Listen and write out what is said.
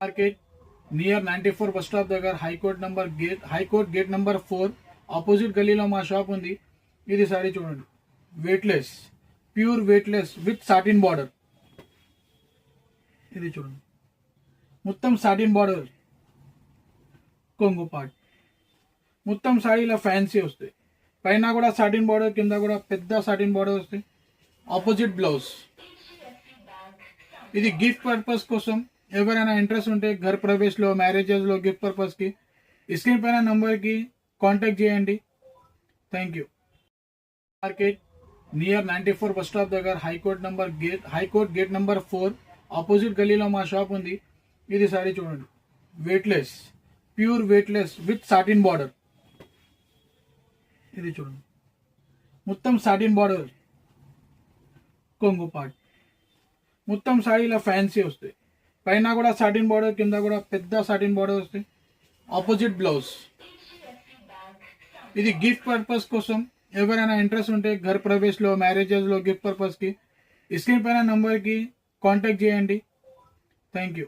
Market near 94 bus stop దగ్గర high court gate number 4 opposite గల్లీలో మా షాప్ ఉంది. ఇది సారీ చూడండి, weightless, pure weightless with satin border. ఇది చూడండి, మొత్తం సాటిన్ బార్డర్, కొంగు పార్ట్ మొత్తం సారీలో ఫ్యాన్సీ వస్తాయి. పైన కూడా సాటిన్ బార్డర్, కింద కూడా పెద్ద సాటిన్ బార్డర్ వస్తాయి. Opposite blouse. ఇది గిఫ్ట్ పర్పస్ కోసం ఎవరైనా ఇంట్రెస్ట్ ఉంటే घर ప్రవేశ్లో, మ్యారేజెస్లో గిఫ్ట్ పర్పస్కి స్క్రీన్ పైన నంబర్కి కాంటాక్ట్ చేయండి. Thank you. Market near 94 bus stop దగ్గర హైకోర్ట్ గేట్ నంబర్ 4 ఆపోజిట్ గల్లీలో మా షాప్ ఉంది. ఇది సారీ చూడండి, weightless, pure weightless with satin border. ఇది చూడండి, మొత్తం సాటిన్ బార్డర్, కొంగు పార్ట్ మొత్తం సారీలో ఫ్యాన్సీ వస్తాయి. పైన కూడా సాటిన్ బార్డర్, కింద కూడా పెద్ద సాటిన్ బార్డర్ వస్తాయి. Opposite blouse. ఇది గిఫ్ట్ పర్పస్ కోసం ఎవరైనా ఇంట్రెస్ట్ ఉంటే घर ప్రవేశ్లో, మ్యారేజెస్లో గిఫ్ట్ పర్పస్కి స్క్రీన్ పైన నంబర్కి కాంటాక్ట్ చేయండి. Thank you.